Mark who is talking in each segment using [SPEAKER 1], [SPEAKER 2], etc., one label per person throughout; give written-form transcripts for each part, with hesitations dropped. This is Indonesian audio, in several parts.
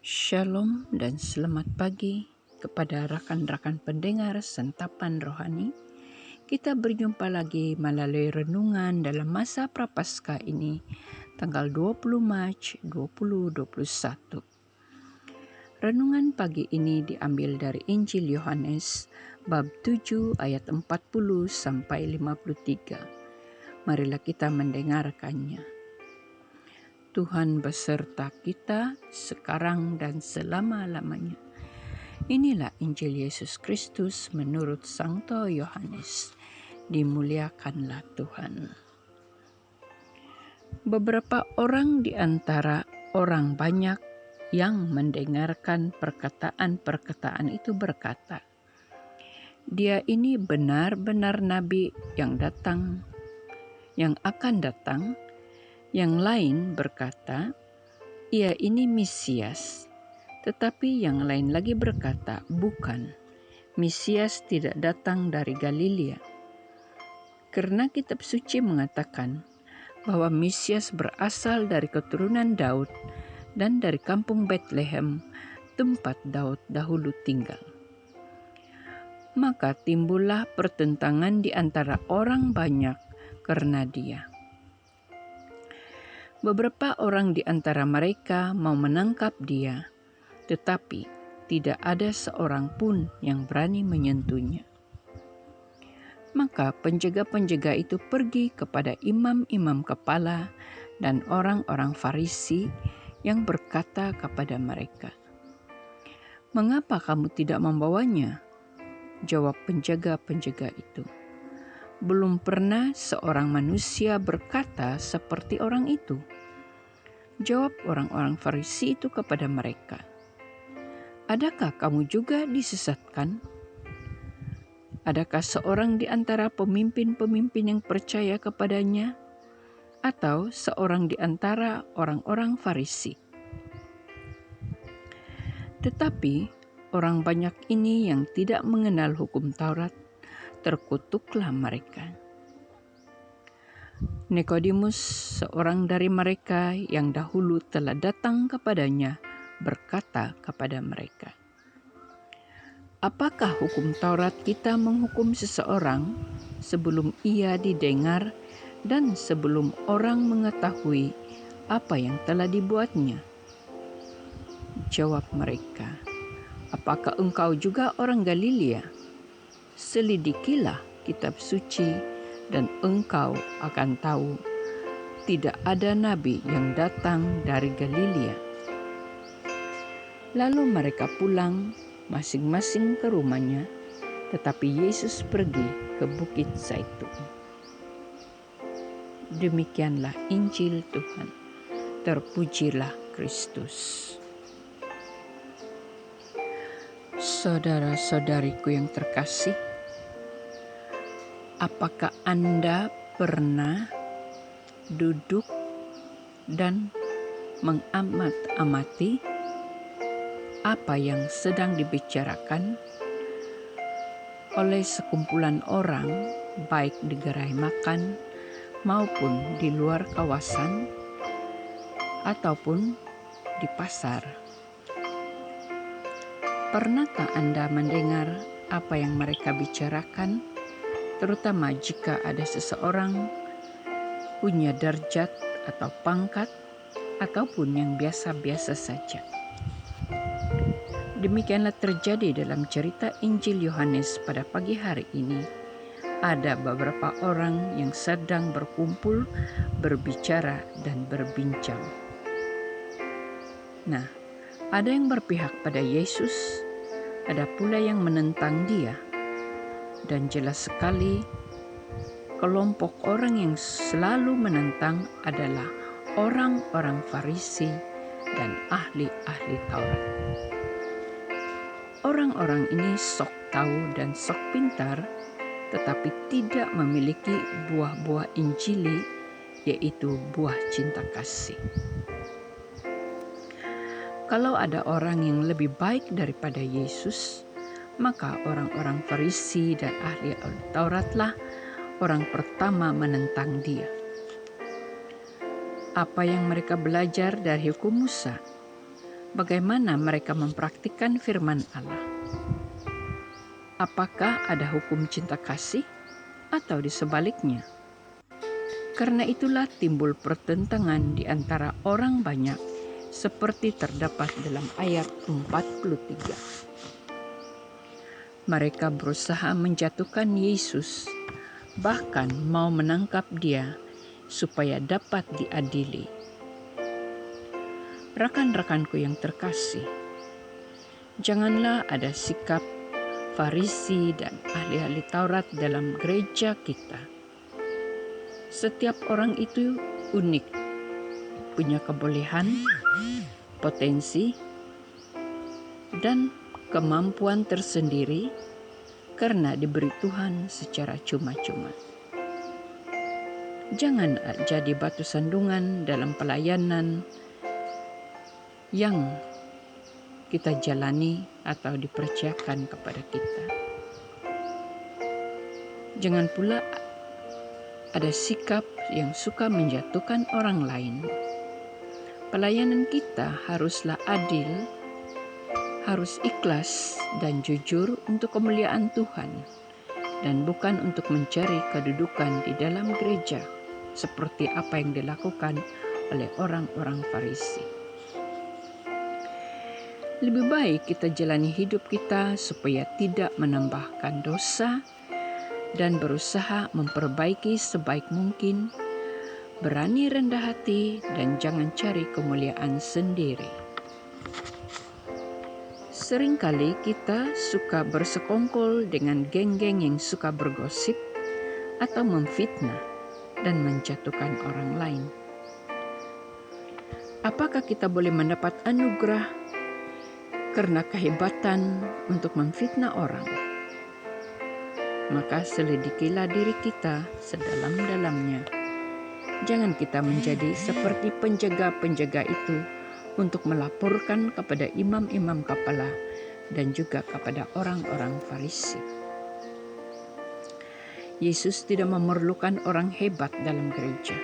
[SPEAKER 1] Shalom dan selamat pagi kepada rekan-rekan pendengar Santapan Rohani. Kita berjumpa lagi melalui renungan dalam masa Prapaskah ini, tanggal 20 Mac 2021. Renungan pagi ini diambil dari Injil Yohanes bab 7 ayat 40 sampai 53. Marilah kita mendengarkannya. Tuhan beserta kita sekarang dan selama-lamanya. Inilah Injil Yesus Kristus menurut Santo Yohanes. Dimuliakanlah Tuhan. Beberapa orang di antara orang banyak yang mendengarkan perkataan-perkataan itu berkata, "Dia ini benar-benar nabi yang akan datang." Yang lain berkata, "Ia ini Mesias." Tetapi yang lain lagi berkata, "Bukan, Mesias tidak datang dari Galilea." Karena kitab suci mengatakan bahwa Mesias berasal dari keturunan Daud dan dari kampung Betlehem, tempat Daud dahulu tinggal. Maka timbullah pertentangan di antara orang banyak karena dia. Beberapa orang di antara mereka mau menangkap dia, tetapi tidak ada seorang pun yang berani menyentuhnya. Maka penjaga-penjaga itu pergi kepada imam-imam kepala dan orang-orang Farisi yang berkata kepada mereka, "Mengapa kamu tidak membawanya?" Jawab penjaga-penjaga itu, "Belum pernah seorang manusia berkata seperti orang itu." Jawab orang-orang Farisi itu kepada mereka, "Adakah kamu juga disesatkan? Adakah seorang di antara pemimpin-pemimpin yang percaya kepadanya, atau seorang di antara orang-orang Farisi?" Tetapi orang banyak ini yang tidak mengenal hukum Taurat, terkutuklah mereka. Nikodemus, seorang dari mereka yang dahulu telah datang kepadanya, berkata kepada mereka, "Apakah hukum Taurat kita menghukum seseorang sebelum ia didengar dan sebelum orang mengetahui apa yang telah dibuatnya?" Jawab mereka, "Apakah engkau juga orang Galilea? Selidikilah kitab suci dan engkau akan tahu tidak ada nabi yang datang dari Galilea." Lalu mereka pulang masing-masing ke rumahnya, tetapi Yesus pergi ke Bukit Zaitun. Demikianlah Injil Tuhan. Terpujilah Kristus. Saudara-saudariku yang terkasih, apakah Anda pernah duduk dan mengamat-amati apa yang sedang dibicarakan oleh sekumpulan orang, baik di gerai makan maupun di luar kawasan ataupun di pasar? Pernahkah Anda mendengar apa yang mereka bicarakan, terutama jika ada seseorang punya derajat atau pangkat ataupun yang biasa-biasa saja? Demikianlah terjadi dalam cerita Injil Yohanes pada pagi hari ini. Ada beberapa orang yang sedang berkumpul, berbicara, dan berbincang. Nah, ada yang berpihak pada Yesus, ada pula yang menentang dia. Dan jelas sekali, kelompok orang yang selalu menentang adalah orang-orang Farisi dan ahli-ahli Taurat. Orang-orang ini sok tahu dan sok pintar, tetapi tidak memiliki buah-buah Injili, yaitu buah cinta kasih. Kalau ada orang yang lebih baik daripada Yesus, maka orang-orang Farisi dan ahli Tauratlah orang pertama menentang dia. Apa yang mereka belajar dari hukum Musa? bagaimana mereka mempraktikkan firman Allah. Apakah ada hukum cinta kasih atau di sebaliknya? Karena itulah timbul pertentangan di antara orang banyak seperti terdapat dalam ayat 43. Mereka berusaha menjatuhkan Yesus, bahkan mau menangkap Dia supaya dapat diadili. Rekan-rekanku yang terkasih, janganlah ada sikap Farisi dan ahli-ahli Taurat dalam gereja kita. Setiap orang itu unik, punya kebolehan, potensi, dan kemampuan tersendiri karena diberi Tuhan secara cuma-cuma. Jangan jadi batu sandungan dalam pelayanan yang kita jalani atau dipercayakan kepada kita. Jangan pula ada sikap yang suka menjatuhkan orang lain. Pelayanan kita haruslah adil, harus ikhlas dan jujur untuk kemuliaan Tuhan, dan bukan untuk mencari kedudukan di dalam gereja, seperti apa yang dilakukan oleh orang-orang Farisi. Lebih baik kita jalani hidup kita supaya tidak menambahkan dosa dan berusaha memperbaiki sebaik mungkin, berani rendah hati, dan jangan cari kemuliaan sendiri. Seringkali kita suka bersekongkol dengan geng-geng yang suka bergosip atau memfitnah dan menjatuhkan orang lain. Apakah kita boleh mendapat anugerah karena kehebatan untuk memfitnah orang? Maka selidikilah diri kita sedalam-dalamnya. Jangan kita menjadi seperti penjaga-penjaga itu untuk melaporkan kepada imam-imam kepala dan juga kepada orang-orang Farisi. Yesus tidak memerlukan orang hebat dalam gereja.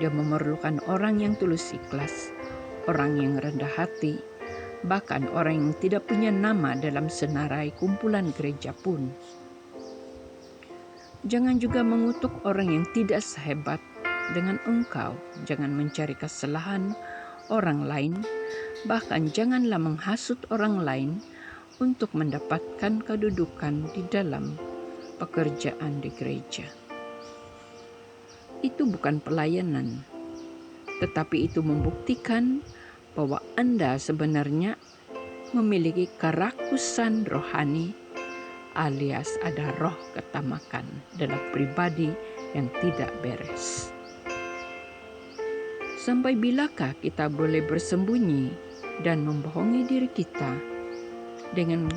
[SPEAKER 1] Dia memerlukan orang yang tulus ikhlas, orang yang rendah hati, bahkan orang yang tidak punya nama dalam senarai kumpulan gereja pun. Jangan juga mengutuk orang yang tidak sehebat dengan engkau. Jangan mencari kesalahan orang lain, bahkan janganlah menghasut orang lain untuk mendapatkan kedudukan di dalam pekerjaan di gereja. Itu bukan pelayanan, tetapi itu membuktikan bahwa Anda sebenarnya memiliki kerakusan rohani, alias ada roh ketamakan dalam pribadi yang tidak beres. Sampai bilakah kita boleh bersembunyi dan membohongi diri kita dengan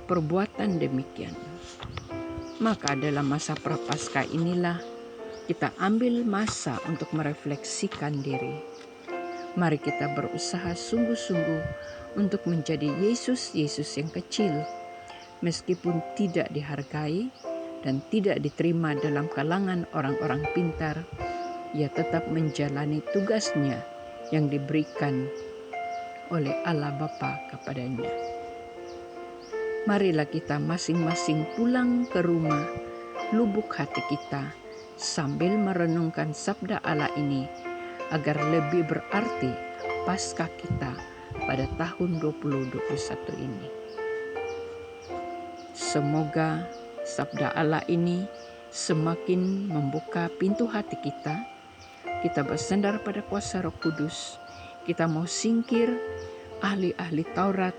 [SPEAKER 1] perbuatan demikian? Maka dalam masa prapaskah inilah kita ambil masa untuk merefleksikan diri. Mari kita berusaha sungguh-sungguh untuk menjadi Yesus-Yesus yang kecil, meskipun tidak dihargai dan tidak diterima dalam kalangan orang-orang pintar, ia tetap menjalani tugasnya yang diberikan oleh Allah Bapa kepadanya. Marilah kita masing-masing pulang ke rumah lubuk hati kita sambil merenungkan sabda Allah ini agar lebih berarti Paskah kita pada tahun 2021 ini. Semoga sabda Allah ini semakin membuka pintu hati kita. Kita bersandar pada kuasa Roh Kudus. Kita mau singkir ahli-ahli Taurat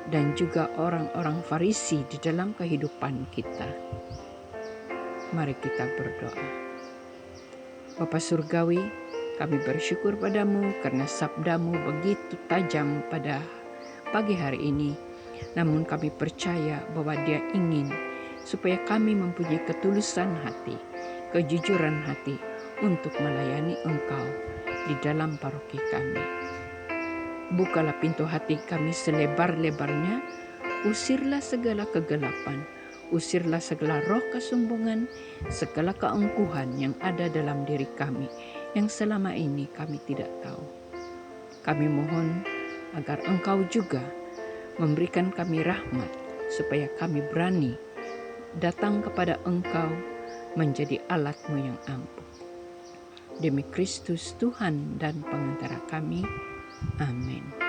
[SPEAKER 1] dan juga orang-orang Farisi di dalam kehidupan kita. Mari kita berdoa. Bapa Surgawi, kami bersyukur padamu karena sabdamu begitu tajam pada pagi hari ini. Namun kami percaya bahwa Dia ingin supaya kami mempunyai ketulusan hati, kejujuran hati untuk melayani Engkau di dalam paroki kami. Bukalah pintu hati kami selebar-lebarnya, usirlah segala kegelapan, usirlah segala roh kesombongan, segala keangkuhan yang ada dalam diri kami, yang selama ini kami tidak tahu. Kami mohon agar Engkau juga memberikan kami rahmat, supaya kami berani datang kepada Engkau menjadi alat-Mu yang ampuh. Demi Kristus Tuhan dan Pengantara kami. Amin.